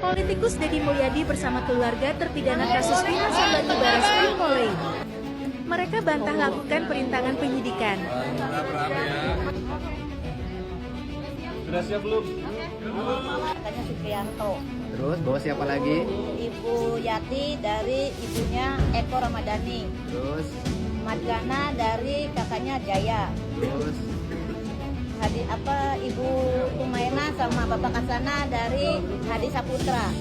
Politikus Deddy Mulyadi bersama keluarga terpidana kasus Vina Sambat di Baris Krim Polri. Mereka bantah lakukan perintangan penyidikan. Sudah siap belum? Katanya Supriyanto. Terus bawa siapa lagi? Ibu Yati dari ibunya Eko Ramadhani. Terus Madgana dari kakaknya Jaya. terus Ibu Umaina sama Bapak Kasana dari Hadi Saputra.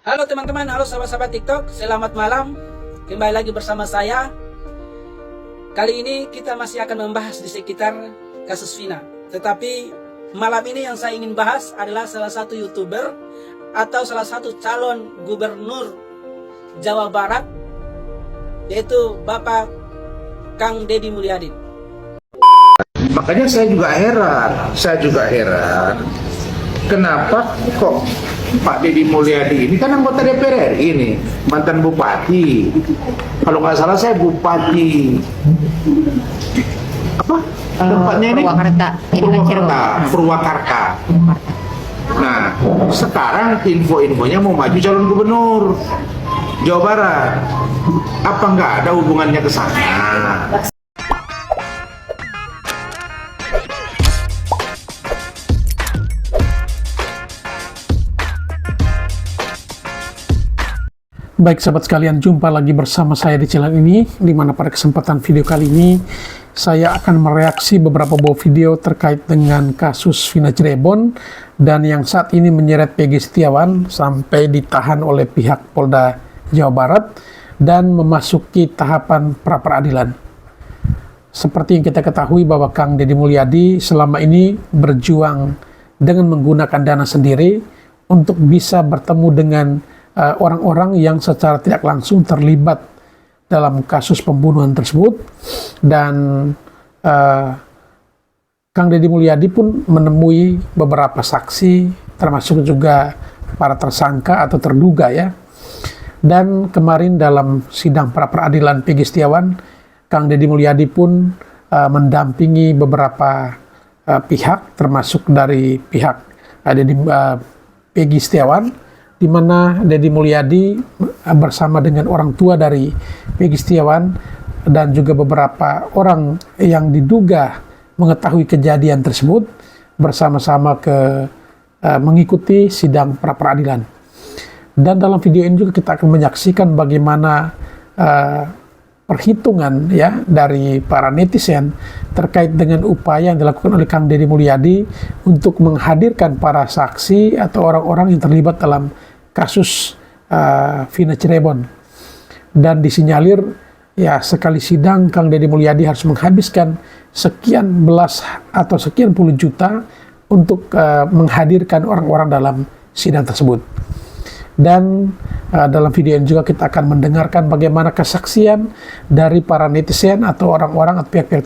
Halo teman-teman, halo sahabat-sahabat TikTok, selamat malam. Kembali lagi bersama saya. Kali ini kita masih akan membahas di sekitar kasus Vina. Tetapi malam ini yang saya ingin bahas adalah salah satu YouTuber atau salah satu calon gubernur Jawa Barat, yaitu Bapak Kang Deddy Mulyadi. Makanya saya juga heran, kenapa kok Pak Deddy Mulyadi ini kan anggota DPR RI ini, mantan bupati, kalau nggak salah saya bupati apa tempatnya ini Purwakarta. Nah sekarang info-infonya mau maju calon gubernur Jawa Barat, apa nggak ada hubungannya ke sana? Baik sahabat sekalian, jumpa lagi bersama saya di channel ini, di mana pada kesempatan video kali ini saya akan mereaksi beberapa buah video terkait dengan kasus Vina Cirebon dan yang saat ini menyeret Peggy Setiawan sampai ditahan oleh pihak Polda Jawa Barat dan memasuki tahapan pra-peradilan. Seperti yang kita ketahui bahwa Kang Deddy Mulyadi selama ini berjuang dengan menggunakan dana sendiri untuk bisa bertemu dengan orang-orang yang secara tidak langsung terlibat dalam kasus pembunuhan tersebut, dan Kang Deddy Mulyadi pun menemui beberapa saksi termasuk juga para tersangka atau terduga ya. Dan kemarin dalam sidang pra peradilan Peggy Setiawan, Kang Deddy Mulyadi pun mendampingi beberapa pihak termasuk dari pihak Peggy Setiawan, di mana Deddy Mulyadi bersama dengan orang tua dari Peggy Setiawan dan juga beberapa orang yang diduga mengetahui kejadian tersebut bersama-sama mengikuti sidang pra-peradilan. Dan dalam video ini juga kita akan menyaksikan bagaimana perhitungan ya dari para netizen terkait dengan upaya yang dilakukan oleh Kang Deddy Mulyadi untuk menghadirkan para saksi atau orang-orang yang terlibat dalam kasus Vina Cirebon. Dan disinyalir ya sekali sidang Kang Deddy Mulyadi harus menghabiskan sekian belas atau sekian puluh juta untuk menghadirkan orang-orang dalam sidang tersebut. Dan dalam video ini juga kita akan mendengarkan bagaimana kesaksian dari para netizen atau orang-orang atau pihak-pihak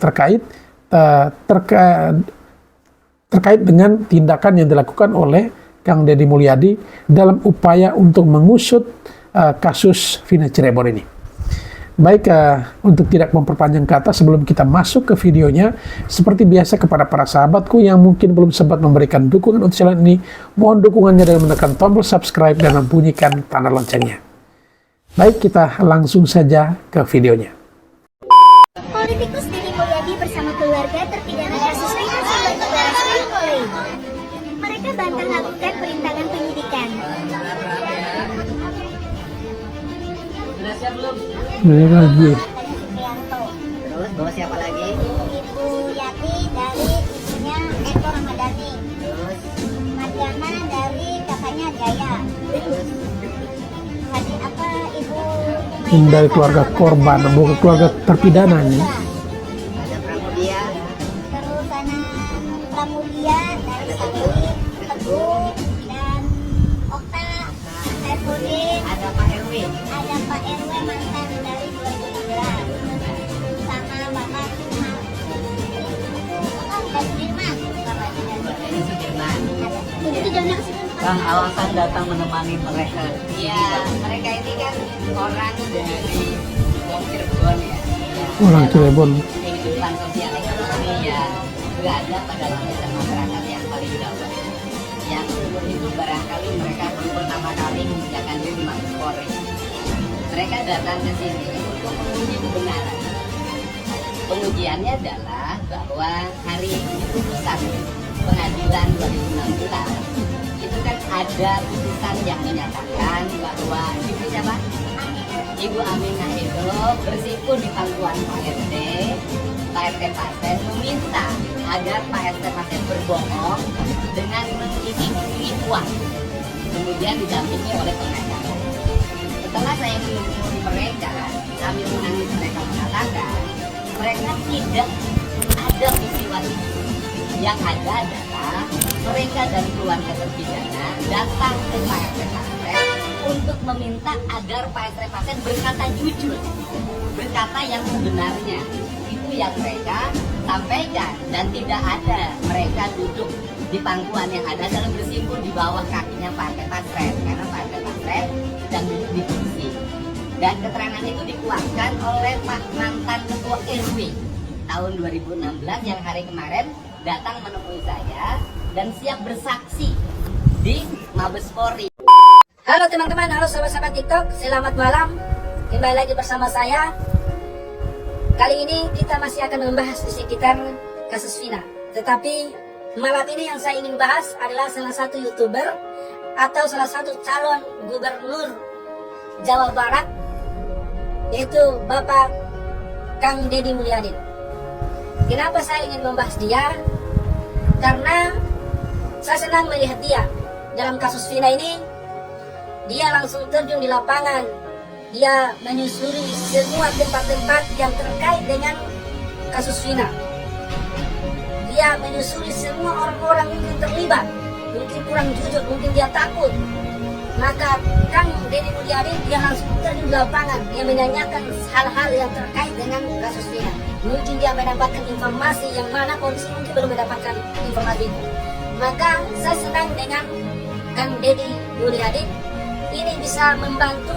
terkait dengan tindakan yang dilakukan oleh Kang Deddy Mulyadi dalam upaya untuk mengusut kasus Vina Cirebon ini. Baik, untuk tidak memperpanjang kata, sebelum kita masuk ke videonya, seperti biasa kepada para sahabatku yang mungkin belum sempat memberikan dukungan untuk channel ini, mohon dukungannya dengan menekan tombol subscribe dan membunyikan tanda loncengnya. Baik, kita langsung saja ke videonya. Politikus Deddy Mulyadi bersama keluarga terpidana kasus Vina Sambat di Baris Krim Polri. Mereka bantah lakukan perintangan penyidikan. Sudah siap belum? Lagi. Katanya Supriyanto. terus bawa siapa lagi? Ibu Yati dari ibunya Eko Ramadhani. Terus Madgana dari kakaknya Jaya. Ibu Umaina Dari keluarga korban, bukan keluarga terpidana ini. ada Pramudia, Terus Pramudia dari Sawit, Teguh, dan Okta, Saifuddin. ada Pak RW, Ada Pak RW mantan dari 2016 sama Bapak Sudirman. ini Sudirman. Itu tujuannya ke situ. Bang, alasan datang menemani mereka. Ya, mereka ini kan orang dari Wong Cirebon ya. Orang Cirebon. Kehidupan sosial ekonomi yang berada pada lapisan masyarakat yang paling bawah. Yang itu barangkali mereka berani mengerjakan diri di Mabes Polri. Mereka datang ke sini untuk menguji kebenaran. Pengujiannya adalah bahwa hari putusan pengadilan 2016 itu kan ada putusan yang menyatakan bahwa Ibu siapa? Ibu Aminah itu bersimpul di pangkuan Pak RT. Pak RT Pasien meminta agar Pak RT Pasien berbohong dengan mengisi uang, kemudian didampingi oleh pengacara. Setelah saya menemui mereka, sambil menangis mereka mengatakan mereka tidak ada peristiwa itu. Yang ada adalah mereka dan keluarga terpidana datang ke Pak RT Pasien untuk meminta agar Pak RT Pasien berkata jujur, berkata yang sebenarnya. Itu yang mereka sampaikan, dan tidak ada mereka duduk di pangkuan yang ada dalam bersimpul di bawah kakinya Pak RT Pasien, karena Pak RT Pasien sedang duduk di kursi. Dan keterangan itu dikuatkan oleh Pak mantan Ketua RW tahun 2016 yang hari kemarin datang menemui saya dan siap bersaksi di Mabes Polri. Halo teman-teman, halo sahabat-sahabat TikTok, selamat malam. Kembali lagi bersama saya. Kali ini kita masih akan membahas di sekitar kasus Vina. Tetapi malam ini yang saya ingin bahas adalah salah satu YouTuber atau salah satu calon gubernur Jawa Barat, yaitu Bapak Kang Deddy Mulyadi. Kenapa saya ingin membahas dia? Karena saya senang melihat dia dalam kasus Vina ini. Dia langsung terjun di lapangan. Dia menyusuri semua tempat-tempat yang terkait dengan kasus Vina. Dia menyusuri semua orang-orang yang terlibat. Mungkin kurang jujur, mungkin dia takut. Maka Kang Deddy Mulyadi dia langsung terjun di lapangan. Dia menanyakan hal-hal yang terkait dengan kasus Vina. Mungkin dia mendapatkan informasi yang mana polisi mungkin belum mendapatkan informasi itu. Maka saya senang dengan Kang Deddy Mulyadi. Ini bisa membantu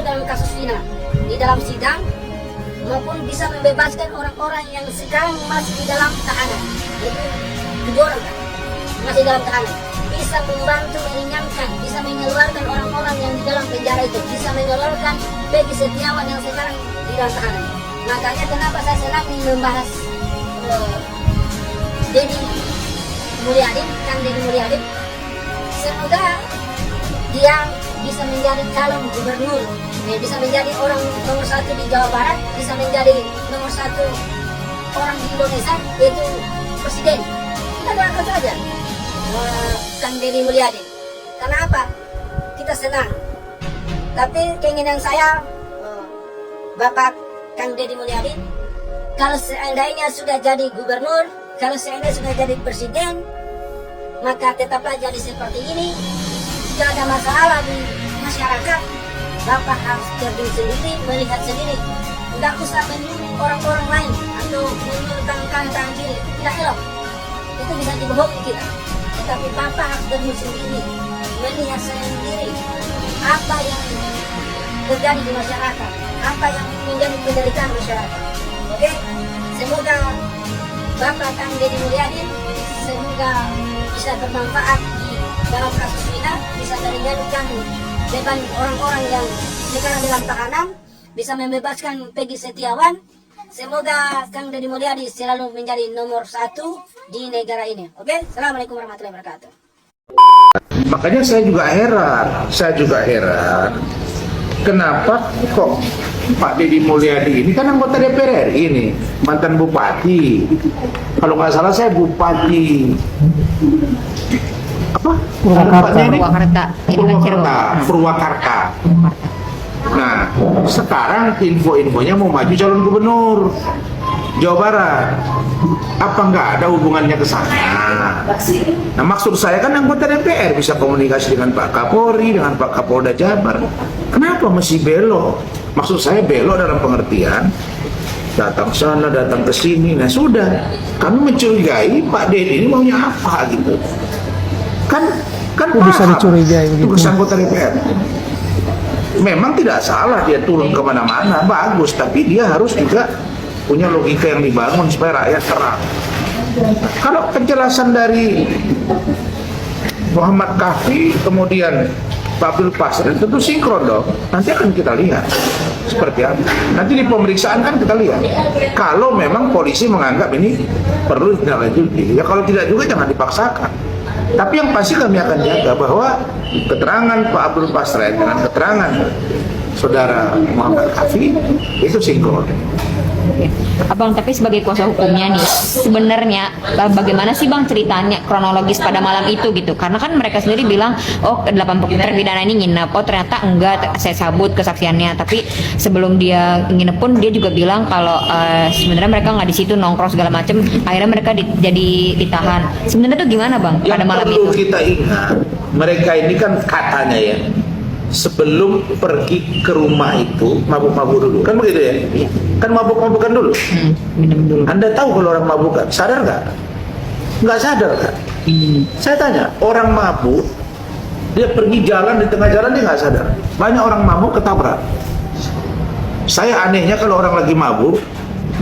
dalam kasus Vina di dalam sidang, maupun bisa membebaskan orang-orang yang sekarang masih di dalam tahanan. Itu 7 orang kan? Masih dalam tahanan. Bisa membantu meringankan, bisa mengeluarkan orang-orang yang di dalam penjara itu, bisa mengeluarkan Peggy Setiawan yang sekarang di dalam tahanan. Makanya kenapa saya senang membahas Deddy Mulyadi, Kang Deddy Mulyadi. Semoga dia bisa menjadi calon gubernur, bisa menjadi orang nomor 1 di Jawa Barat, bisa menjadi nomor 1 orang di Indonesia, yaitu presiden. Kita doakan saja Kang Deddy Mulyadi. Karena apa? Kita senang. Tapi keinginan saya, Bapak Kang Deddy Mulyadi, kalau seandainya sudah jadi gubernur, kalau seandainya sudah jadi presiden, maka tetaplah jadi seperti ini. Jika ada masalah di masyarakat, Bapak harus terjun sendiri, melihat sendiri. Tidak usah menyuruh orang-orang lain atau menyuruh tangan kiri. Tidak elok. Itu bisa dibohongi kita. Tetapi Bapak harus terjun sendiri, melihat sendiri apa yang terjadi di masyarakat, apa yang menjadi penderitaan masyarakat. Oke? Semoga Bapak Kang Deddy Mulyadi semoga bisa bermanfaat di dalam kasus Vina, bisa meringankan beban orang-orang yang sekarang dalam tahanan, bisa membebaskan Peggy Setiawan. Semoga Kang Deddy Mulyadi selalu menjadi nomor 1 di negara ini. Oke? Assalamualaikum warahmatullahi wabarakatuh. Makanya saya juga heran, kenapa kok Pak Deddy Mulyadi ini kan anggota DPR RI ini, mantan bupati. Kalau nggak salah saya bupati apa? Purwakarta. Nah, sekarang info-infonya mau maju calon gubernur Jawa Barat. Apa nggak ada hubungannya ke sana? Nah, maksud saya kan anggota DPR bisa komunikasi dengan Pak Kapolri, dengan Pak Kapolda Jabar. Kenapa mesti belok? Maksud saya belok dalam pengertian datang sana, datang ke sini. Nah sudah, kami mencurigai Pak Deddy ini maunya apa gitu. Kan bisa dicurigai begitu. Tugas anggota DPR. Memang tidak salah dia turun kemana-mana, bagus. Tapi dia harus juga punya logika yang dibangun supaya rakyat terang. Kalau penjelasan dari Muhammad Kahfi kemudian Pak Abdul Pasren tentu sinkron dong. Nanti akan kita lihat seperti apa. Nanti di pemeriksaan kan kita lihat. Kalau memang polisi menganggap ini perlu ditindaklanjuti, ya kalau tidak juga jangan dipaksakan. Tapi yang pasti kami akan jaga bahwa keterangan Pak Abdul Pasren dengan keterangan saudara Muhammad Kahfi itu sinkron. Abang, tapi sebagai kuasa hukumnya nih, sebenarnya bagaimana sih Bang ceritanya kronologis pada malam itu gitu? Karena kan mereka sendiri bilang, oh 8 terpidana ini nginep, oh ternyata enggak, saya sabut kesaksiannya. Tapi sebelum dia nginep pun dia juga bilang kalau sebenarnya mereka nggak di situ nongkrong segala macem. Akhirnya mereka jadi ditahan. Sebenarnya tuh gimana Bang pada malam itu? Yang perlu kita ingat, mereka ini kan katanya ya, sebelum pergi ke rumah itu mabuk-mabuk dulu, kan begitu ya? Kan mabuk-mabukan dulu. Minum dulu. Anda tahu kalau orang mabukan, sadar nggak? Nggak sadar kan? Saya tanya, orang mabuk, dia pergi jalan di tengah jalan dia nggak sadar. Banyak orang mabuk ketabrak. Saya anehnya kalau orang lagi mabuk,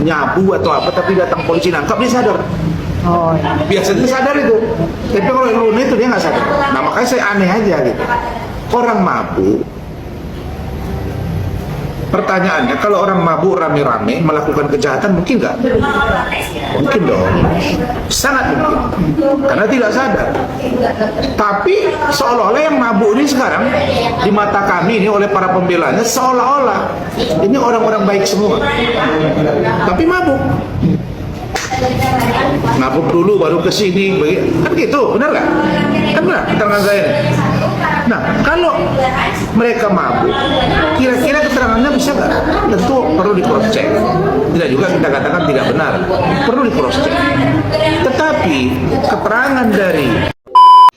nyabu atau apa, tapi datang polisi nangkap dia sadar. Oh. Biasanya sadar itu, tapi kalau luna itu dia nggak sadar. Nah makanya saya aneh aja gitu. Orang mabuk, pertanyaannya kalau orang mabuk rame-rame melakukan kejahatan mungkin nggak? Mungkin dong, sangat mungkin, karena tidak sadar. Tapi seolah-olah yang mabuk ini sekarang di mata kami ini oleh para pembelanya seolah-olah ini orang-orang baik semua, tapi mabuk. Mabuk dulu baru ke sini, kan gitu, benar nggak? Kan benar keterangan saya. Nah, kalau mereka mabuk, kira-kira keterangannya bisa nggak? Tentu perlu di cross check. Tidak juga kita katakan tidak benar, perlu di cross check. Tetapi keterangan dari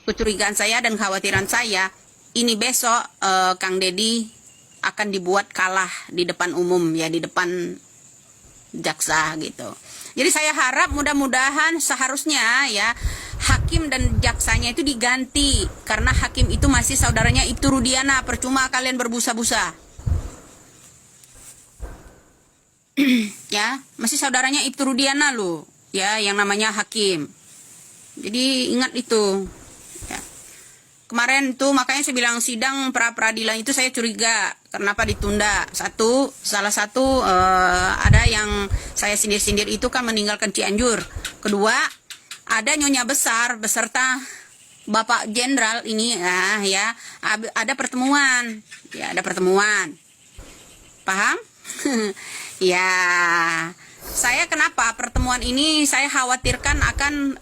Kecurigaan saya dan khawatiran saya, ini besok Kang Deddy akan dibuat kalah di depan umum ya, di depan jaksa gitu. Jadi saya harap mudah-mudahan seharusnya ya hakim dan jaksanya itu diganti, karena hakim itu masih saudaranya Ibtu Rudiana, percuma kalian berbusa-busa. Ya, masih saudaranya Ibtu Rudiana loh, ya yang namanya hakim. Jadi ingat itu. Ya. Kemarin tuh makanya saya bilang sidang pra-peradilan itu saya curiga kenapa ditunda. Salah satu ada yang saya sindir-sindir itu kan meninggalkan Cianjur. Kedua, ada nyonya besar beserta Bapak Jenderal ini ya ada pertemuan. Ya, ada pertemuan. Paham? Ya. Saya kenapa pertemuan ini saya khawatirkan akan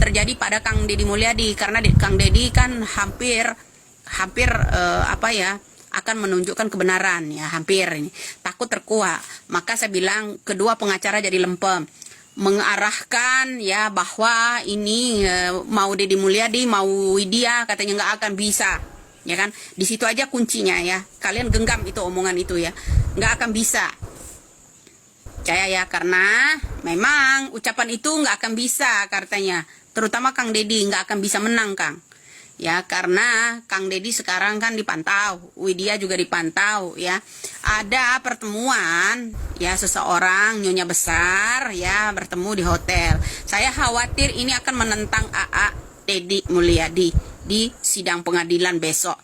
terjadi pada Kang Deddy Mulyadi, karena Kang Deddy kan hampir akan menunjukkan kebenaran ya, hampir ini takut terkuak. Maka saya bilang kedua pengacara jadi lempem mengarahkan ya bahwa ini mau Deddy Mulyadi mau Widya katanya nggak akan bisa ya kan. Di situ aja kuncinya ya, kalian genggam itu omongan itu ya, nggak akan bisa. Percaya ya, karena memang ucapan itu nggak akan bisa katanya, terutama Kang Deddy nggak akan bisa menang Kang ya, karena Kang Deddy sekarang kan dipantau, Widya juga dipantau ya. Ada pertemuan ya, seseorang nyonya besar ya bertemu di hotel. Saya khawatir ini akan menentang AA Deddy Mulyadi di sidang pengadilan besok,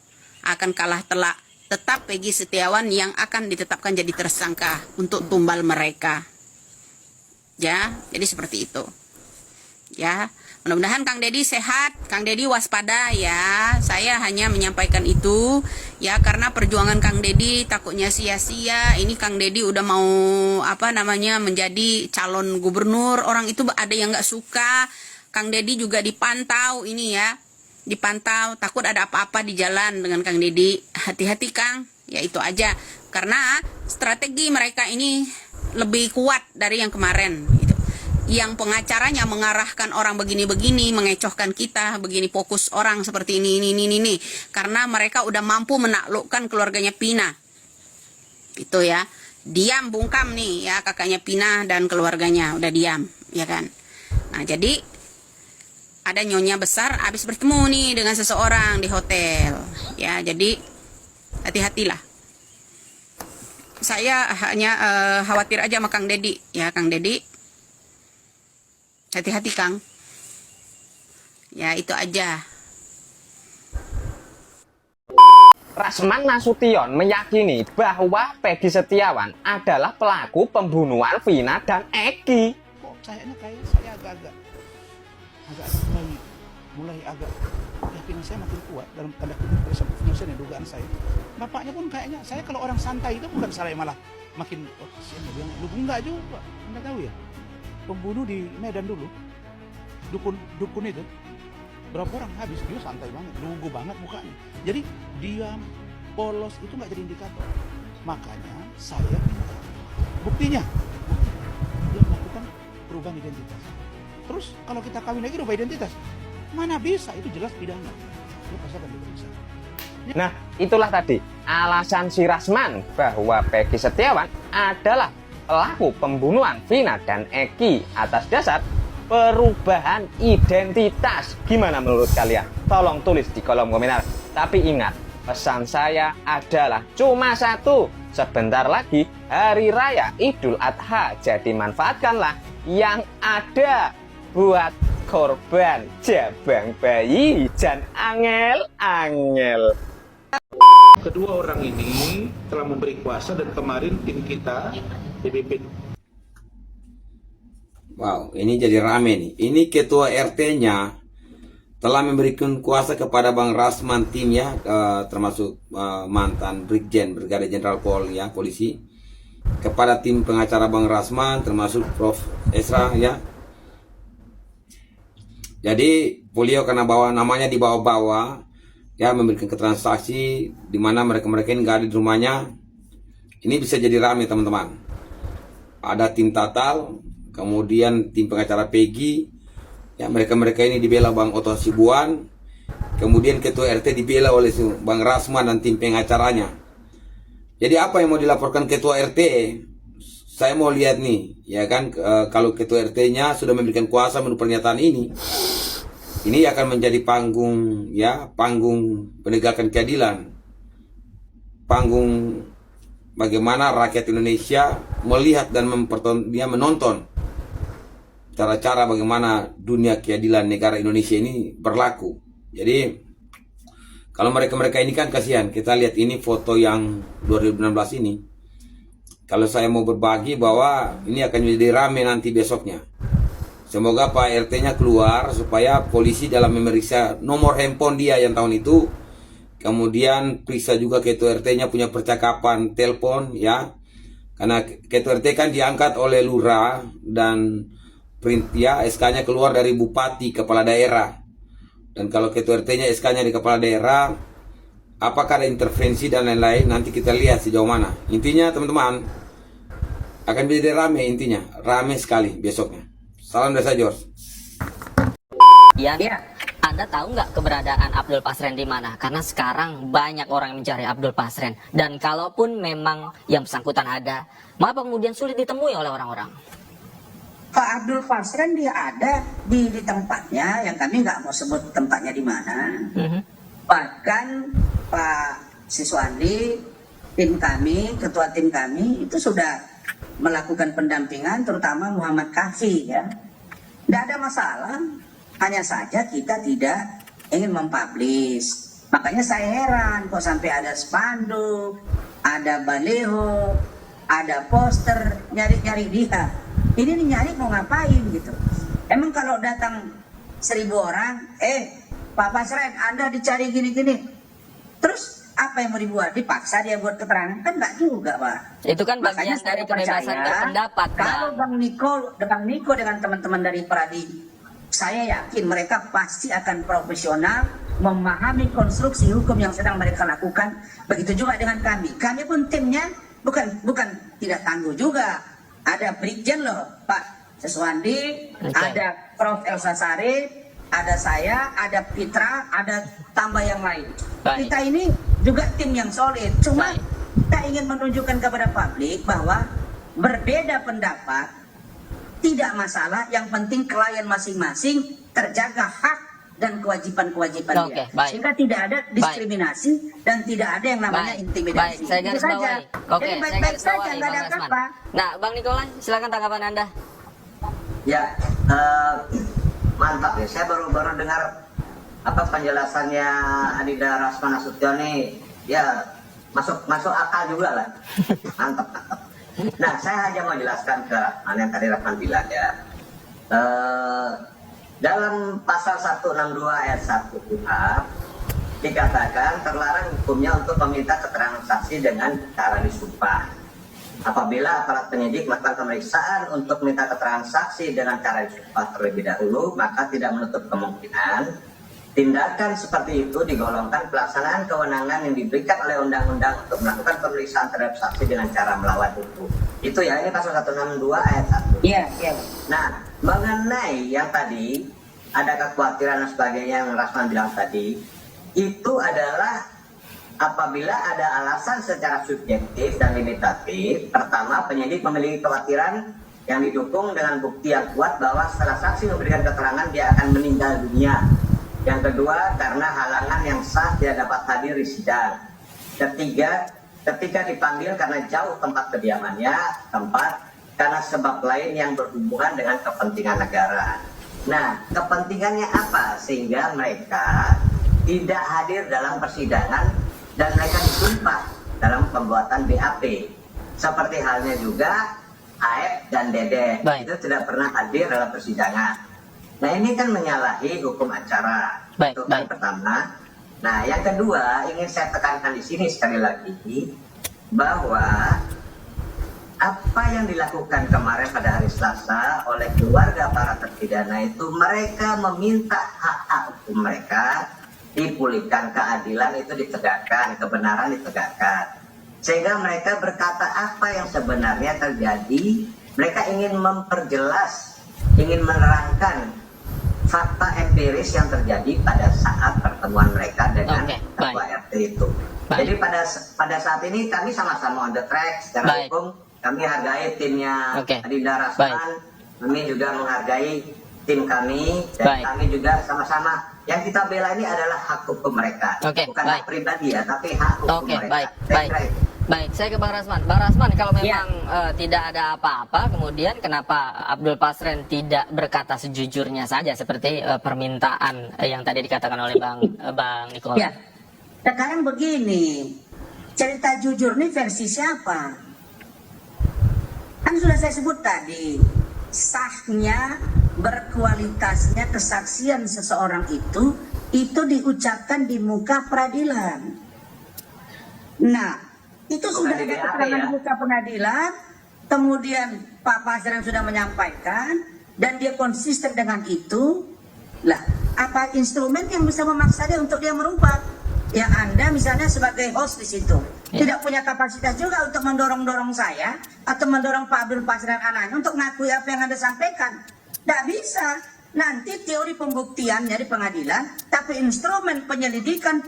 akan kalah telak. Tetap Peggy Setiawan yang akan ditetapkan jadi tersangka untuk tumbal mereka. Ya, jadi seperti itu. Ya, mudah-mudahan Kang Deddy sehat, Kang Deddy waspada ya. Saya hanya menyampaikan itu ya, karena perjuangan Kang Deddy takutnya sia-sia. Ini Kang Deddy udah mau menjadi calon gubernur, orang itu ada yang nggak suka. Kang Deddy juga dipantau ini ya. Dipantau, takut ada apa-apa di jalan dengan Kang Deddy. Hati-hati Kang, ya itu aja. Karena strategi mereka ini lebih kuat dari yang kemarin gitu. Yang pengacaranya mengarahkan orang begini-begini, mengecohkan kita, begini fokus orang seperti ini. Karena mereka udah mampu menaklukkan keluarganya Pina. Gitu ya. Diam bungkam nih ya kakaknya Pina dan keluarganya, udah diam, ya kan. Nah, jadi ada nyonya besar habis bertemu nih dengan seseorang di hotel ya, jadi hati-hatilah. Saya hanya khawatir aja sama Kang Deddy ya. Kang Deddy hati-hati Kang ya, itu aja Rasman Nasution meyakini bahwa Peggy Setiawan adalah pelaku pembunuhan Vina dan Eki. Kok kayaknya saya agak mulai agak yakin saya makin kuat dalam tanda kutip bersama penyelesaian dugaan saya. Bapaknya pun kayaknya saya kalau orang santai itu bukan saya malah makin kasihan dia bilang lu enggak juga. Anda tahu ya? Pembunuh di Medan dulu. Dukun itu berapa orang habis, dia santai banget, lugu banget mukanya. Jadi diam, polos itu nggak jadi indikator. Makanya saya minta buktinya. Dia melakukan perubahan identitas. Terus kalau kita kawin lagi rubah identitas, mana bisa? Itu jelas pidana. Dia pasti akan diperiksa. Nah, itulah tadi alasan si Rasman bahwa Peggy Setiawan adalah pelaku pembunuhan Vina dan Eki atas dasar perubahan identitas. Gimana menurut kalian? Tolong tulis di kolom komentar. Tapi ingat, pesan saya adalah cuma satu. Sebentar lagi Hari Raya Idul Adha. Jadi manfaatkanlah yang ada buat korban jabang bayi dan angel-angel. Kedua orang ini telah memberi kuasa dan kemarin tim kita DPP. Wow, ini jadi rame nih. Ini ketua RT-nya telah memberikan kuasa kepada Bang Rasman tim ya, termasuk mantan Brigjen, Brigade Jenderal Pol ya, polisi. Kepada tim pengacara Bang Rasman termasuk Prof Esra ya. Jadi beliau karena bawa namanya dibawa-bawa ya, memberikan keterangan saksi di mana mereka-mereka ini nggak ada di rumahnya. Ini bisa jadi rame teman-teman. Ada tim Tatal, kemudian tim pengacara Peggy, ya mereka-mereka ini dibela Bang Oto Hasibuan, kemudian ketua RT dibela oleh Bang Rasman dan tim pengacaranya. Jadi apa yang mau dilaporkan ketua RT? Saya mau lihat nih, ya kan, kalau ketua RT-nya sudah memberikan kuasa menurut pernyataan ini akan menjadi panggung, ya, panggung penegakan keadilan, panggung bagaimana rakyat Indonesia melihat dan menonton cara-cara bagaimana dunia keadilan negara Indonesia ini berlaku. Jadi kalau mereka-mereka ini kan kasihan. Kita lihat ini foto yang 2016 ini. Kalau saya mau berbagi bahwa ini akan menjadi rame nanti besoknya. Semoga Pak RT-nya keluar supaya polisi dalam memeriksa nomor handphone dia yang tahun itu. Kemudian periksa juga ketua RT-nya punya percakapan telepon ya. Karena ketua RT kan diangkat oleh lurah dan print ya, SK-nya keluar dari bupati kepala daerah. Dan kalau ketua RT-nya SK-nya di kepala daerah, apakah ada intervensi dan lain-lain, nanti kita lihat sejauh mana. Intinya teman-teman akan menjadi rame, intinya rame sekali besoknya. Salam Desa George. Ya, Anda tahu nggak keberadaan Abdul Pasren di mana? Karena sekarang banyak orang yang mencari Abdul Pasren. Dan kalaupun memang yang bersangkutan ada, maka kemudian sulit ditemui oleh orang-orang. Pak Abdul Pasren dia ada di tempatnya, yang kami nggak mau sebut tempatnya di mana. Bahkan Pak Siswandi, tim kami, ketua tim kami itu sudah melakukan pendampingan, terutama Muhammad Kafi ya. Tidak ada masalah, hanya saja kita tidak ingin mempublish. Makanya saya heran kok sampai ada spanduk, ada baleho, ada poster, nyari-nyari dia. Ini nyari mau ngapain gitu. Emang kalau datang 1000 orang, Pak Pasren Anda dicari gini-gini, terus apa yang mau dibuat? Dipaksa dia buat keterangan? Kan enggak juga Pak. Itu kan bagian dari kebebasan berpendapat. Kalau Bang Niko dengan teman-teman dari Pradi, saya yakin mereka pasti akan profesional, memahami konstruksi hukum yang sedang mereka lakukan. Begitu juga dengan kami. Kami pun timnya bukan tidak tangguh juga. Ada Brigjen loh, Pak Siswandi, ada Prof Elsa Sarif, ada saya, ada Pitra, ada tambah yang lain. Kita ini juga tim yang solid. Cuma kita ingin menunjukkan kepada publik bahwa berbeda pendapat tidak masalah. Yang penting klien masing-masing terjaga hak dan kewajiban-kewajiban dia. Sehingga tidak ada diskriminasi dan tidak ada yang namanya intimidasi. Baik, saya garis bawahi. Oke, jadi baik-baik saja, nggak ada apa-apa. Nah, Bang Nikolai, silakan tanggapan Anda. Ya, mantap ya. Saya baru dengar apa penjelasannya Adinda Rasman Nasution nih. ya masuk akal juga lah. Mantap. Nah, saya hanya mau jelaskan ke mana yang tadi Rahman bilang ya. Dalam pasal 162 ayat 1 KUHP dikatakan terlarang hukumnya untuk meminta keterangan saksi dengan cara disumpah. Apabila aparat penyidik melakukan pemeriksaan untuk minta keterangan saksi dengan cara disumpah terlebih dahulu, maka tidak menutup kemungkinan tindakan seperti itu digolongkan pelaksanaan kewenangan yang diberikan oleh undang-undang untuk melakukan pemeriksaan terhadap saksi dengan cara melawan hukum. Itu ya, ini pasal 162 ayat 1. Iya. Nah, mengenai yang tadi ada kekhawatiran dan sebagainya yang Rasman bilang tadi, itu adalah apabila ada alasan secara subjektif dan limitatif. Pertama, penyidik memiliki kekhawatiran yang didukung dengan bukti yang kuat bahwa setelah saksi memberikan keterangan dia akan meninggal dunia. Yang kedua, karena halangan yang sah tidak dapat hadir di sidang. Ketiga, ketika dipanggil karena jauh tempat kediamannya. Keempat, karena sebab lain yang berhubungan dengan kepentingan negara. Nah, kepentingannya apa? Sehingga mereka tidak hadir dalam persidangan dan mereka disumpah dalam pembuatan BAP. Seperti halnya juga Aep dan Dede. Itu tidak pernah hadir dalam persidangan. Nah, ini kan menyalahi hukum acara. Itu yang pertama. Nah, yang kedua ingin saya tekankan di sini sekali lagi bahwa apa yang dilakukan kemarin pada hari Selasa oleh keluarga para terpidana itu, mereka meminta hak-hak hukum mereka dipulihkan, keadilan itu ditegakkan, kebenaran ditegakkan. Sehingga mereka berkata apa yang sebenarnya terjadi. Mereka ingin memperjelas, ingin menerangkan fakta empiris yang terjadi pada saat pertemuan mereka dengan ketua RT itu. Jadi pada saat ini kami sama-sama on the track secara hukum. Kami hargai timnya Adinda Rasman, kami juga menghargai tim kami, dan kami juga sama-sama. Yang kita bela ini adalah hak hukum mereka, bukan hak pribadi ya, tapi hak hukum mereka. Baik, saya ke Bang Rasman. Bang Rasman, kalau memang tidak ada apa-apa, kemudian kenapa Abdul Pasren tidak berkata sejujurnya saja seperti permintaan yang tadi dikatakan oleh Bang Nikola? Ya, sekarang begini, cerita jujur ini versi siapa? Kan sudah saya sebut tadi, sahnya, berkualitasnya kesaksian seseorang itu diucapkan di muka peradilan. Nah, itu sudah ada keterangan di muka pengadilan, kemudian Pak Pasren sudah menyampaikan, dan dia konsisten dengan itu. Lah, apa instrumen yang bisa memaksa dia untuk dia merubah? Ya, Anda misalnya sebagai host di situ tidak punya kapasitas juga untuk mendorong saya atau mendorong Pak Abdul Pasren anaknya untuk mengakui apa yang Anda sampaikan. Tidak bisa. Nanti teori pembuktiannya di pengadilan, tapi instrumen penyidikan,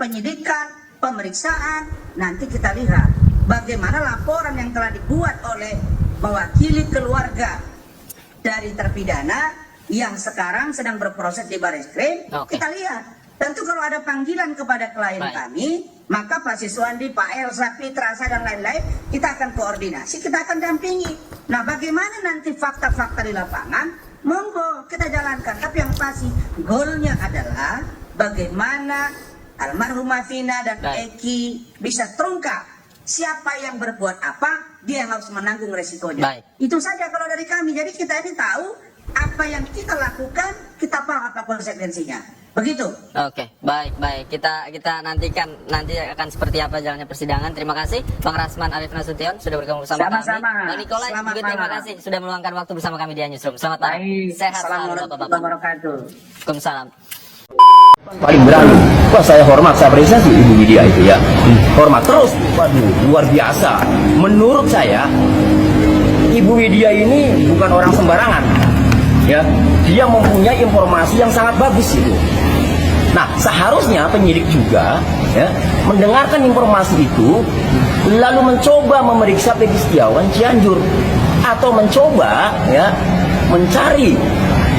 pemeriksaan, nanti kita lihat bagaimana laporan yang telah dibuat oleh mewakili keluarga dari terpidana yang sekarang sedang berproses di Barreskrim. Kita lihat. Tentu kalau ada panggilan kepada klien kami, maka Pak Siswandi, Pak Elsa, Fitra, dan lain-lain, kita akan koordinasi, kita akan dampingi. Nah, bagaimana nanti fakta-fakta di lapangan, monggo kita jalankan. Tapi yang pasti, goalnya adalah bagaimana almarhumah Vina dan Eki bisa terungkap siapa yang berbuat apa, dia yang harus menanggung resikonya. Itu saja kalau dari kami. Jadi kita ini tahu apa yang kita lakukan, kita paham apa konsekuensinya. Begitu. Oke, baik. Kita nantikan nanti akan seperti apa jalannya persidangan. Terima kasih Bang Rasman Arif Nasution sudah bergabung bersama kami. Bang Nikolai juga terima kasih sudah meluangkan waktu bersama kami di Newsroom. Selamat malam. Sehat selalu Bapak-bapak. Waalaikumsalam. Paling berani. Wah, saya hormat, saya apresiasi Ibu Widya itu ya. Hormat terus. Waduh, luar biasa. Menurut saya Ibu Widya ini bukan orang sembarangan. Ya, dia mempunyai informasi yang sangat bagus itu. Nah, seharusnya penyidik juga ya, mendengarkan informasi itu, lalu mencoba memeriksa Peggy Setiawan Cianjur, atau mencoba ya mencari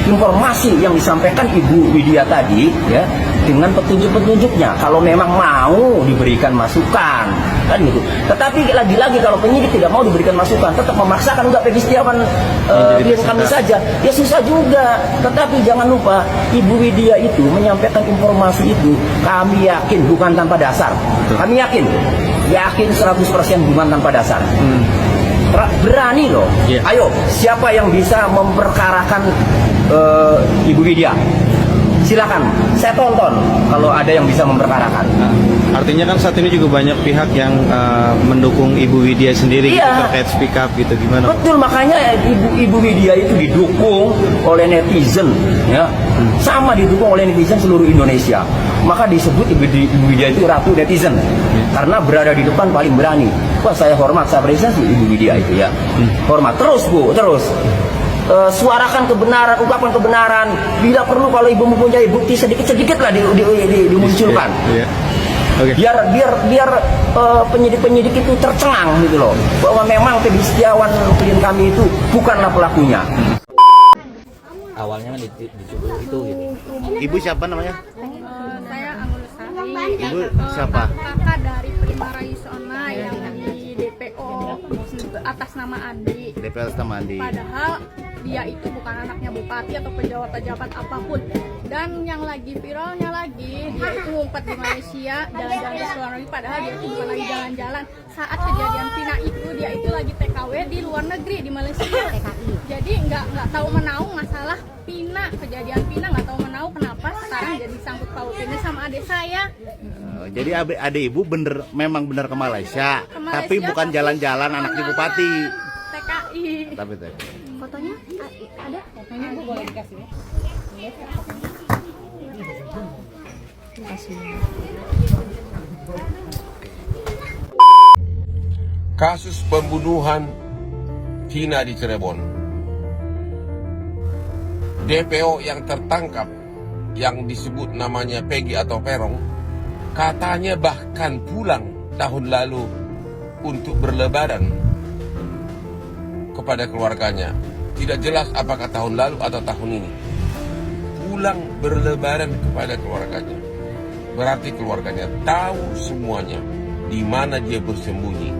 informasi yang disampaikan Ibu Widya tadi ya dengan petunjuk-petunjuknya. Kalau memang mau diberikan masukan, kan gitu. Tetapi lagi-lagi kalau penyidik tidak mau diberikan masukan, tetap memaksakan udah Peggy Setiawan klien kami saja, ya susah juga. Tetapi jangan lupa Ibu Widya itu menyampaikan informasi itu, kami yakin bukan tanpa dasar. Kami yakin 100% bukan tanpa dasar. Berani loh. Ayo, siapa yang bisa memperkarakan Ibu Widya? Silakan, saya tonton kalau ada yang bisa memperkarakan. Artinya kan saat ini juga banyak pihak yang mendukung Ibu Widya sendiri gitu, terkait speak up gitu, gimana? Betul, makanya Ibu Widya itu didukung oleh netizen, ya, sama didukung oleh netizen seluruh Indonesia. Maka disebut Ibu Widya itu ratu netizen, karena berada di depan paling berani. Wah, saya hormat, saya apresiasi Ibu Widya itu ya. Hormat, terus Bu, terus. Suarakan kebenaran, ungkapkan kebenaran. Bila perlu kalau ibu mempunyai bukti sedikit-sedikit lah dimunculkan. Biar penyidik-penyidik itu tercengang gitu loh, bahwa memang Peggy Setiawan klien kami itu bukanlah pelakunya. Awalnya kan dituduh itu gitu. Ibu siapa namanya? Saya Anggun Lestari. Ibu siapa? Kakak dari Prima Raisona yang di DPO atas nama Andi. DPO atas nama Andi. Padahal dia itu bukan anaknya bupati atau pejabat-pejabat apapun. Dan yang lagi viralnya lagi, dia itu ngumpet di Malaysia, jalan-jalan ke luar negeri, padahal dia itu bukan lagi jalan-jalan. Saat kejadian Vina itu, dia itu lagi TKW di luar negeri, di Malaysia. Jadi nggak tahu menahu masalah Vina, kejadian Vina nggak tahu menahu kenapa sekarang jadi sangkut pautinnya sama adik saya. Jadi adik ibu memang benar ke Malaysia, tapi bukan jalan-jalan anaknya bupati. TKI. Tapi fotonya ada? Fotonya Bu boleh dikasih ya? Kasus pembunuhan Vina di Cirebon. DPO yang tertangkap yang disebut namanya Peggy atau Perong, katanya bahkan pulang tahun lalu untuk berlebaran kepada keluarganya. Tidak jelas apakah tahun lalu atau tahun ini. Pulang berlebaran kepada keluarganya. Berarti keluarganya tahu semuanya di mana dia bersembunyi.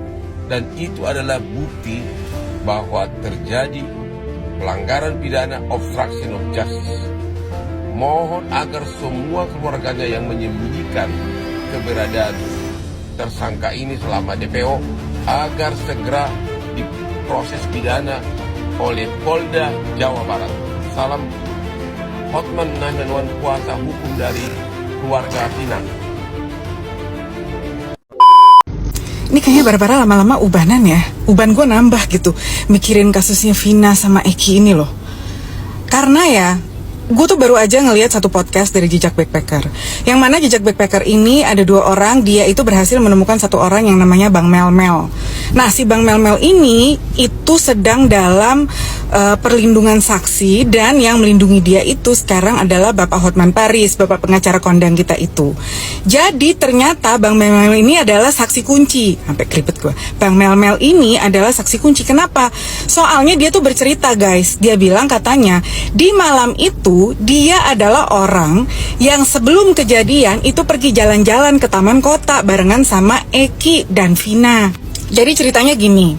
Dan itu adalah bukti bahwa terjadi pelanggaran pidana obstruction of justice. Mohon agar semua keluarganya yang menyembunyikan keberadaan tersangka ini selama DPO agar segera diproses pidana oleh Polda Jawa Barat. Salam Hotman 911 kuasa hukum dari keluarga Vina. Ini kayaknya bara-bara lama-lama ubanan ya. Uban gue nambah gitu mikirin kasusnya Vina sama Eki ini loh. Karena ya gue tuh baru aja ngelihat satu podcast dari Jejak Backpacker. Yang mana Jejak Backpacker ini ada 2 orang, dia itu berhasil menemukan 1 orang yang namanya Bang Mel-Mel. Nah, si Bang Mel-Mel ini itu sedang dalam perlindungan saksi, dan yang melindungi dia itu sekarang adalah Bapak Hotman Paris, Bapak pengacara kondang kita itu. Jadi ternyata Bang Mel-Mel ini adalah saksi kunci. Sampai keripet gue. Bang Mel-Mel ini adalah saksi kunci. Kenapa? Soalnya dia tuh bercerita guys. Dia bilang katanya di malam itu dia adalah orang yang sebelum kejadian itu pergi jalan-jalan ke taman kota barengan sama Eki dan Vina. Jadi ceritanya gini,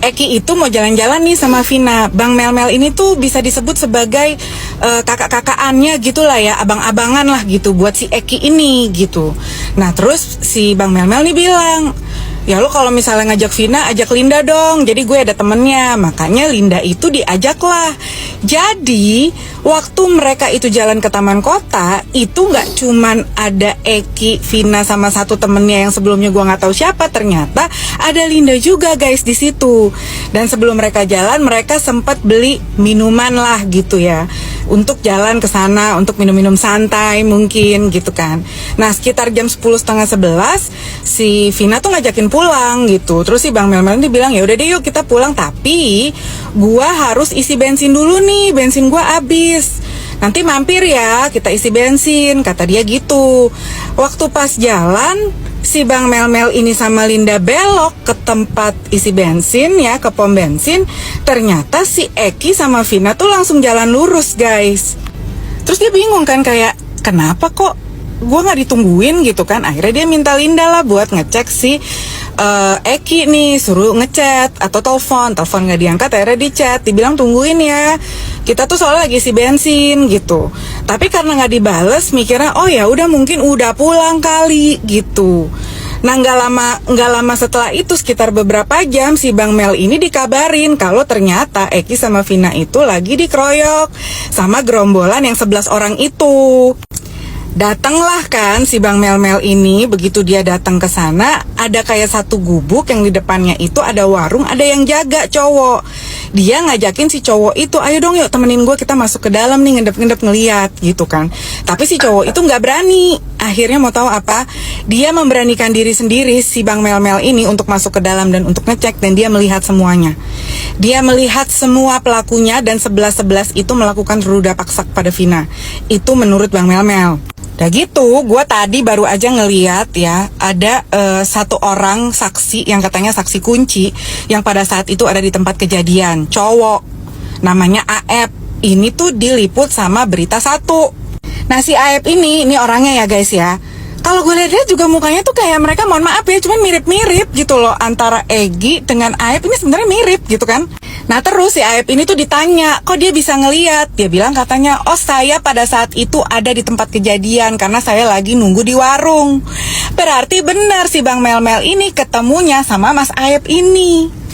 Eki itu mau jalan-jalan nih sama Vina. Bang Mel-Mel ini tuh bisa disebut sebagai kakak-kakaannya gitulah ya, abang-abangan lah gitu buat si Eki ini gitu. Nah terus si Bang Mel-Mel nih bilang, ya lo kalau misalnya ngajak Vina, ajak Linda dong. Jadi gue ada temennya, makanya Linda itu diajak lah. Jadi waktu mereka itu jalan ke taman kota, itu nggak cuman ada Eki, Vina sama 1 temennya yang sebelumnya gue nggak tahu siapa. Ternyata ada Linda juga guys di situ. Dan sebelum mereka jalan, mereka sempat beli minuman lah gitu ya, untuk jalan ke sana, untuk minum-minum santai mungkin gitu kan. Nah sekitar jam 10:30-11 si Vina tuh ngajakin pulang gitu. Terus si Bang Mel-Mel ini bilang, ya udah deh yuk kita pulang, tapi gua harus isi bensin dulu nih, bensin gua habis. Nanti mampir ya, kita isi bensin, kata dia gitu. Waktu pas jalan, si Bang Mel-Mel ini sama Linda belok ke tempat isi bensin ya, ke pom bensin. Ternyata si Eki sama Vina tuh langsung jalan lurus guys. Terus dia bingung kan, kayak kenapa kok gue nggak ditungguin gitu kan. Akhirnya dia minta Linda lah buat ngecek si Eki nih, suruh ngechat atau telepon nggak diangkat, akhirnya di chat, dibilang tungguin ya, kita tuh soalnya lagi isi bensin gitu. Tapi karena nggak dibales, mikirnya oh ya udah mungkin udah pulang kali gitu. Nah nggak lama setelah itu, sekitar beberapa jam, si Bang Mel ini dikabarin kalau ternyata Eki sama Vina itu lagi dikeroyok sama gerombolan yang 11 orang itu. Datanglah kan si Bang Mel ini, begitu dia datang ke sana, ada kayak satu gubuk yang di depannya itu ada warung, ada yang jaga cowok. Dia ngajakin si cowok itu, ayo dong yuk temenin gue, kita masuk ke dalam nih, ngendep-ngendep ngeliat gitu kan. Tapi si cowok itu nggak berani. Akhirnya mau tahu apa? Dia memberanikan diri sendiri, si Bang Mel ini, untuk masuk ke dalam dan untuk ngecek, dan dia melihat semuanya. Dia melihat semua pelakunya dan 11 itu melakukan ruda paksa pada Vina. Itu menurut Bang Mel. Udah gitu, gue tadi baru aja ngeliat ya, ada satu orang saksi yang katanya saksi kunci yang pada saat itu ada di tempat kejadian, cowok, namanya Aep. Ini tuh diliput sama Berita 1. Nah si Aep ini orangnya ya guys ya, kalau gue lihat juga mukanya tuh kayak mereka, mohon maaf ya, cuman mirip-mirip gitu loh, antara Egi dengan Aep ini sebenarnya mirip gitu kan. Nah terus si Aep ini tuh ditanya, kok dia bisa ngeliat? Dia bilang katanya, oh saya pada saat itu ada di tempat kejadian karena saya lagi nunggu di warung. Berarti benar si Bang Mel ini ketemunya sama Mas Aep ini.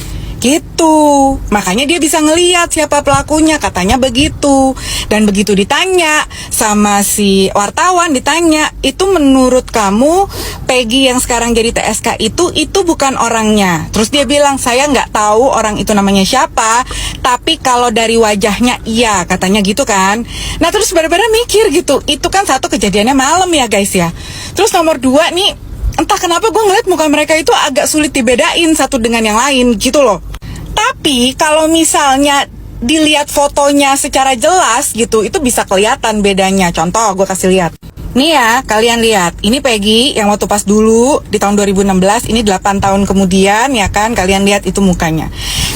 Gitu, makanya dia bisa ngeliat siapa pelakunya, katanya begitu. Dan begitu ditanya sama si wartawan, ditanya, itu menurut kamu Peggy yang sekarang jadi TSK itu bukan orangnya? Terus dia bilang, saya nggak tahu orang itu namanya siapa, tapi kalau dari wajahnya iya, katanya gitu kan. Nah terus bener-bener mikir gitu, itu kan satu kejadiannya malam ya guys ya. Terus nomor 2 nih, entah kenapa gue ngeliat muka mereka itu agak sulit dibedain satu dengan yang lain gitu loh. Tapi kalau misalnya dilihat fotonya secara jelas gitu, itu bisa kelihatan bedanya. Contoh, gue kasih lihat. Nih ya, kalian lihat. Ini Peggy yang waktu pas dulu di tahun 2016, ini 8 tahun kemudian ya kan, kalian lihat itu mukanya.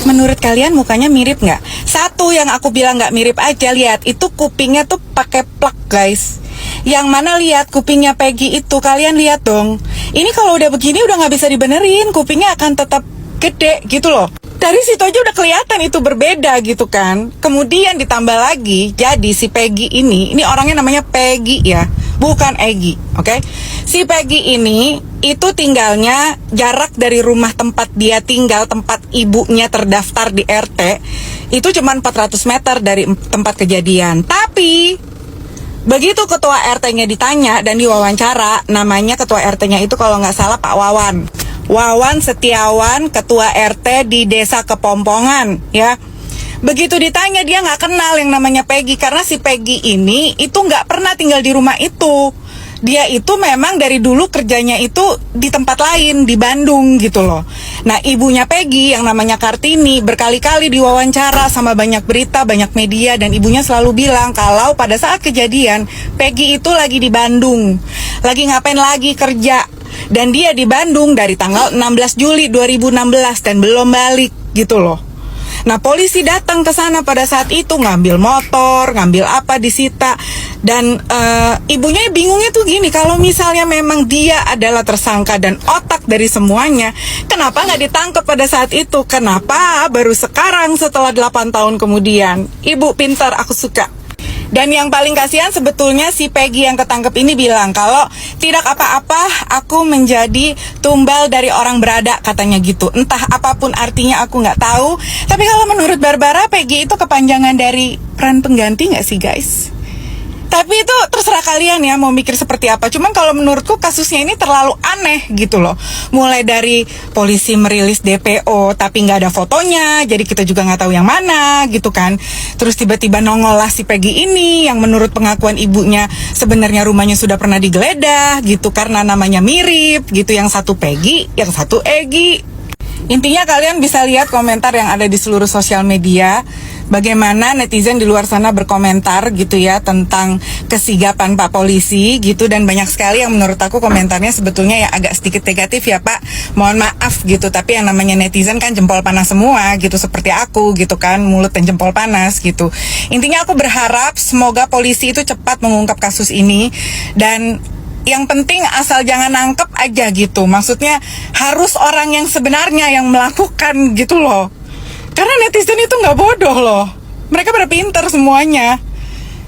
Menurut kalian mukanya mirip nggak? Satu yang aku bilang nggak mirip aja, lihat. Itu kupingnya tuh pakai plak guys. Yang mana lihat kupingnya Peggy itu, kalian lihat dong. Ini kalau udah begini udah nggak bisa dibenerin, kupingnya akan tetap gede gitu loh. Dari situ aja udah kelihatan itu berbeda gitu kan. Kemudian ditambah lagi, jadi si Peggy ini orangnya namanya Peggy ya, bukan Egi, oke? Si Peggy ini itu tinggalnya jarak dari rumah tempat dia tinggal, tempat ibunya terdaftar di RT, itu cuma 400 meter dari tempat kejadian. Tapi begitu ketua RT-nya ditanya dan diwawancara, namanya ketua RT-nya itu kalau nggak salah Pak Wawan Setiawan, ketua RT di Desa Kepompongan ya. Begitu ditanya, dia nggak kenal yang namanya Peggy, karena si Peggy ini itu nggak pernah tinggal di rumah itu. Dia itu memang dari dulu kerjanya itu di tempat lain, di Bandung gitu loh. Nah ibunya Peggy yang namanya Kartini berkali-kali diwawancara sama banyak berita, banyak media, dan ibunya selalu bilang kalau pada saat kejadian Peggy itu lagi di Bandung, lagi ngapain lagi, kerja. Dan dia di Bandung dari tanggal 16 Juli 2016 dan belum balik gitu loh. Nah polisi datang ke sana pada saat itu, ngambil motor, ngambil apa, disita. Dan ibunya bingungnya tuh gini, kalau misalnya memang dia adalah tersangka dan otak dari semuanya, kenapa nggak ditangkap pada saat itu? Kenapa baru sekarang setelah 8 tahun kemudian? Ibu pintar, aku suka. Dan yang paling kasihan sebetulnya si Peggy yang ketangkep ini bilang kalau tidak apa-apa, aku menjadi tumbal dari orang berada, katanya gitu. Entah apapun artinya aku nggak tahu. Tapi kalau menurut Barbara, Peggy itu kepanjangan dari peran pengganti nggak sih guys? Tapi itu terserah kalian ya mau mikir seperti apa. Cuman kalau menurutku kasusnya ini terlalu aneh gitu loh. Mulai dari polisi merilis DPO tapi nggak ada fotonya, jadi kita juga nggak tahu yang mana gitu kan. Terus tiba-tiba nongol lah si Peggy ini yang menurut pengakuan ibunya sebenarnya rumahnya sudah pernah digeledah gitu karena namanya mirip gitu. Yang satu Peggy, yang satu Egi. Intinya kalian bisa lihat komentar yang ada di seluruh sosial media, bagaimana netizen di luar sana berkomentar gitu ya tentang kesigapan Pak Polisi gitu. Dan banyak sekali yang menurut aku komentarnya sebetulnya ya agak sedikit negatif ya Pak, mohon maaf gitu. Tapi yang namanya netizen kan jempol panas semua gitu, seperti aku gitu kan, mulut dan jempol panas gitu. Intinya aku berharap semoga polisi itu cepat mengungkap kasus ini. Dan yang penting asal jangan nangkep aja gitu. Maksudnya harus orang yang sebenarnya yang melakukan gitu loh. Karena netizen itu nggak bodoh loh. Mereka pada pintar semuanya.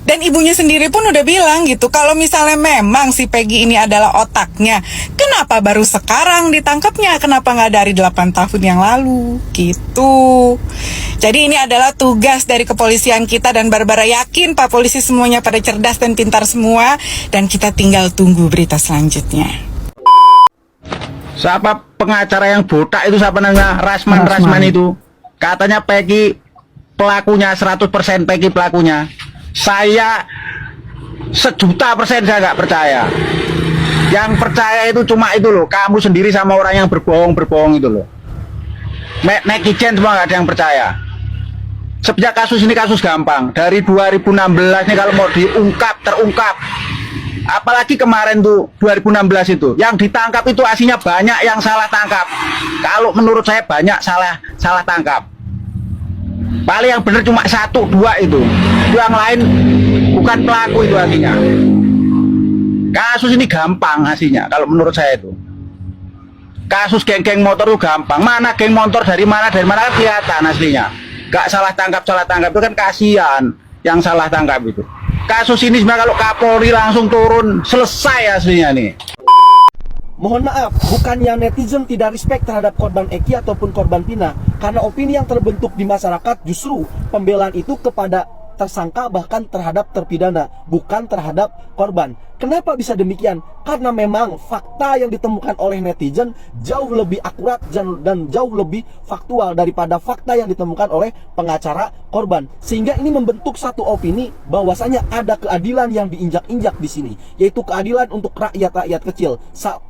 Dan ibunya sendiri pun udah bilang gitu, kalau misalnya memang si Peggy ini adalah otaknya, kenapa baru sekarang ditangkapnya? Kenapa nggak dari 8 tahun yang lalu? Gitu. Jadi ini adalah tugas dari kepolisian kita, dan Barbara yakin Pak Polisi semuanya pada cerdas dan pintar semua, dan kita tinggal tunggu berita selanjutnya. Siapa pengacara yang botak itu, siapa namanya? Rasman itu. Katanya Peggy pelakunya, 100% Peggy pelakunya. Saya 1.000.000% saya nggak percaya. Yang percaya itu cuma itu loh, kamu sendiri sama orang yang berbohong itu loh. Netizen semua nggak ada yang percaya. Sejak kasus ini kasus gampang. Dari 2016 nih kalau mau diungkap, terungkap. Apalagi kemarin tuh 2016 itu, yang ditangkap itu aslinya banyak yang salah tangkap. Kalau menurut saya banyak salah tangkap. Paling yang benar cuma 1-2 itu. Yang lain bukan pelaku itu artinya. Kasus ini gampang hasilnya kalau menurut saya itu. Kasus geng-geng motor itu gampang. Mana geng motor dari mana kan kelihatan aslinya. Gak salah tangkap itu kan kasihan yang salah tangkap itu. Kasus ini sebenarnya kalau Kapolri langsung turun selesai aslinya nih. Mohon maaf, bukannya netizen tidak respect terhadap korban Eki ataupun korban Vina, karena opini yang terbentuk di masyarakat justru pembelaan itu kepada tersangka bahkan terhadap terpidana, bukan terhadap korban. Kenapa bisa demikian? Karena memang fakta yang ditemukan oleh netizen jauh lebih akurat dan jauh lebih faktual daripada fakta yang ditemukan oleh pengacara korban. Sehingga ini membentuk satu opini bahwasanya ada keadilan yang diinjak-injak di sini, yaitu keadilan untuk rakyat-rakyat kecil.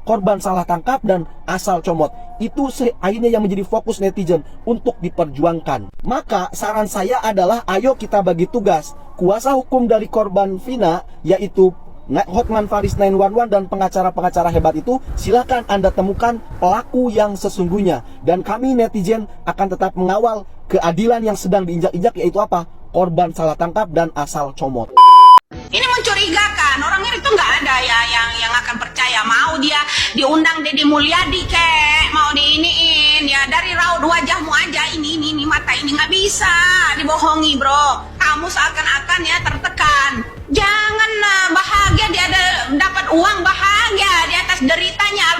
Korban salah tangkap dan asal comot. Itu akhirnya yang menjadi fokus netizen untuk diperjuangkan. Maka saran saya adalah ayo kita bagi tugas. Kuasa hukum dari korban Vina, yaitu Hotman Paris 911 dan pengacara-pengacara hebat itu, silakan Anda temukan pelaku yang sesungguhnya. Dan kami netizen akan tetap mengawal keadilan yang sedang diinjak-injak, yaitu apa? Korban salah tangkap dan asal comot. Ini mencurigakan, orangnya itu nggak ada ya yang akan percaya. Mau dia diundang Deddy Mulyadi kek, mau diiniin ya, dari raut wajahmu aja ini mata ini nggak bisa dibohongi bro. Kamu seakan-akan ya tertekan. Jangan bahagia dia dapat uang, bahagia di atas deritanya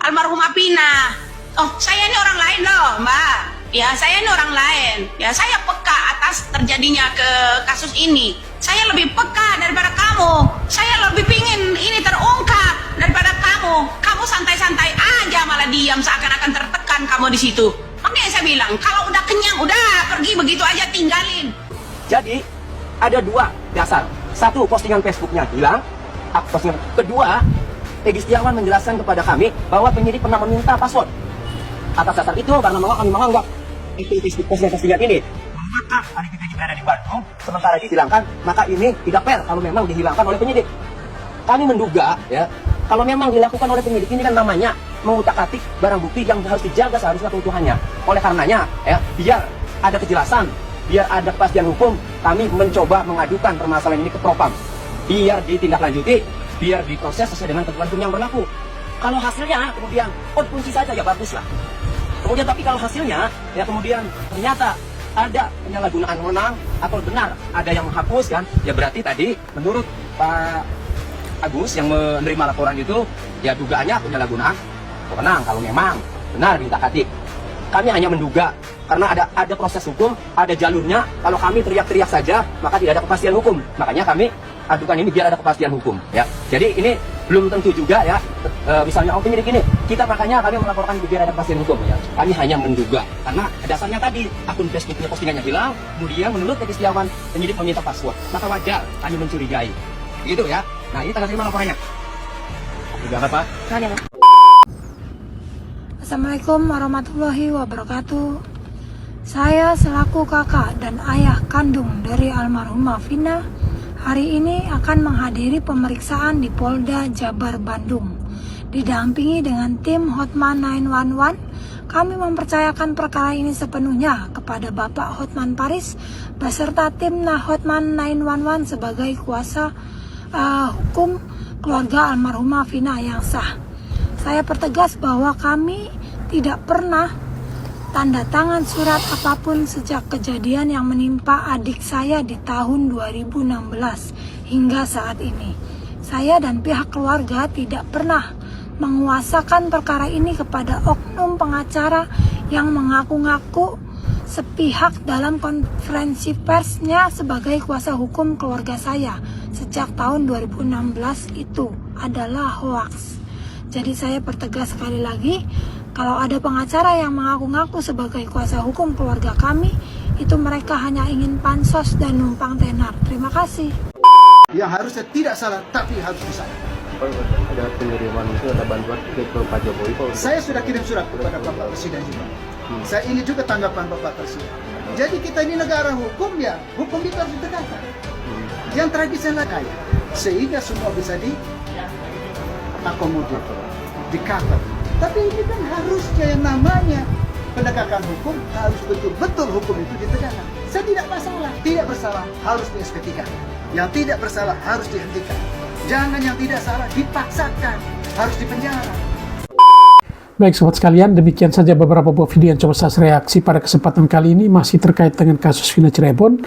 almarhumah Vina. Oh, saya ini orang lain loh mbak. Ya saya ini orang lain. Ya saya peka atas terjadinya ke kasus ini. Saya lebih peka daripada kamu. Saya lebih pingin ini terungkap daripada kamu. Kamu santai-santai aja malah diam seakan-akan tertekan kamu di situ. Makanya saya bilang kalau udah kenyang udah pergi begitu aja, tinggalin. Jadi ada dua dasar. Satu, postingan Facebooknya hilang. Postingan kedua, Peggy Setiawan menjelaskan kepada kami bahwa penyidik pernah meminta password. Atas dasar itu karena kami menganggap itu Facebook postingan ini maka hari Peggy berada di Bandung sementara dihilangkan, maka ini tidak fair kalau memang dihilangkan oleh penyidik. Kami menduga ya, kalau memang dilakukan oleh penyidik ini kan namanya mengutak-atik barang bukti yang harus dijaga seharusnya keutuhannya. Oleh karenanya ya, biar ada kejelasan, biar ada kepastian hukum, kami mencoba mengadukan permasalahan ini ke Propam. Biar ditindaklanjuti, biar diproses sesuai dengan ketentuan hukum yang berlaku. Kalau hasilnya kemudian kunci saja ya bagus lah. Kemudian tapi kalau hasilnya ya kemudian ternyata ada penyalahgunaan wewenang atau benar ada yang menghapus kan, ya berarti tadi menurut Pak Agus yang menerima laporan itu ya dugaannya penyalahgunaan wewenang kalau memang benar diutak-atik. Kami hanya menduga karena ada proses hukum, ada jalurnya. Kalau kami teriak-teriak saja maka tidak ada kepastian hukum. Makanya kami adukan ini biar ada kepastian hukum ya. Jadi ini belum tentu juga ya, misalnya penyidik ini kita makanya kami melaporkan biar ada kepastian hukum ya. Kami hanya menduga karena dasarnya tadi akun Facebooknya postingannya hilang, kemudian menurut Peggy Setiawan penyidik meminta password, maka wajar kami mencurigai gitu ya. Nah ini tanda terima laporannya. Udah apa? Assalamualaikum warahmatullahi wabarakatuh. Saya selaku kakak dan ayah kandung dari almarhumah Vina hari ini akan menghadiri pemeriksaan di Polda Jabar Bandung. Didampingi dengan tim Hotman 911, kami mempercayakan perkara ini sepenuhnya kepada Bapak Hotman Paris beserta tim Hotman 911 sebagai kuasa hukum keluarga almarhumah Vina yang sah. Saya pertegas bahwa kami tidak pernah tanda tangan surat apapun sejak kejadian yang menimpa adik saya di tahun 2016 hingga saat ini. Saya dan pihak keluarga tidak pernah menguasakan perkara ini kepada oknum pengacara yang mengaku-ngaku sepihak dalam konferensi persnya sebagai kuasa hukum keluarga saya sejak tahun 2016 itu adalah hoaks. Jadi saya pertegas sekali lagi, kalau ada pengacara yang mengaku-ngaku sebagai kuasa hukum keluarga kami, itu mereka hanya ingin pansos dan numpang tenar. Terima kasih. Yang harusnya tidak salah, tapi harus disalahkan. Ada pengiriman itu, ada bantuan ke Pak Jokowi Pak? Saya sudah kirim surat kepada Bapak Presiden juga. Saya ingin juga tanggapan Bapak Presiden. Jadi kita ini negara hukum ya, hukum itu harus ditegakkan. Yang tragisnya lagi, sehingga semua bisa diakomodir, di-cover. Tapi ini kan harusnya yang namanya penegakan hukum harus betul-betul hukum itu ditegakkan. Saya tidak masalah, tidak bersalah harus di SP3. Yang tidak bersalah harus dihentikan. Jangan yang tidak salah dipaksakan, harus dipenjara. Baik sobat sekalian, demikian saja beberapa buah video yang coba saya reaksi pada kesempatan kali ini, masih terkait dengan kasus Vina Cirebon,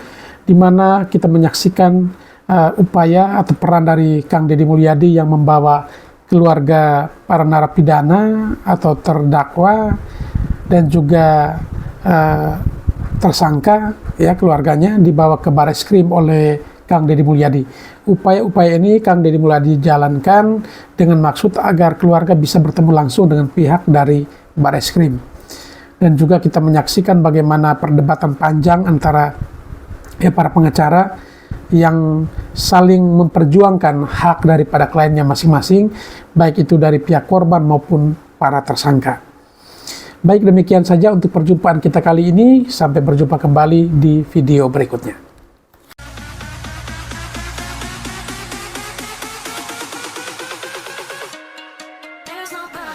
di mana kita menyaksikan upaya atau peran dari Kang Deddy Mulyadi yang membawa keluarga para narapidana atau terdakwa dan juga tersangka, ya, keluarganya dibawa ke Bareskrim oleh Kang Deddy Mulyadi. Upaya-upaya ini Kang Deddy Mulyadi jalankan dengan maksud agar keluarga bisa bertemu langsung dengan pihak dari Bareskrim. Dan juga kita menyaksikan bagaimana perdebatan panjang antara para pengacara yang saling memperjuangkan hak daripada kliennya masing-masing, baik itu dari pihak korban maupun para tersangka. Baik, demikian saja untuk perjumpaan kita kali ini. Sampai berjumpa kembali di video berikutnya. There's nobody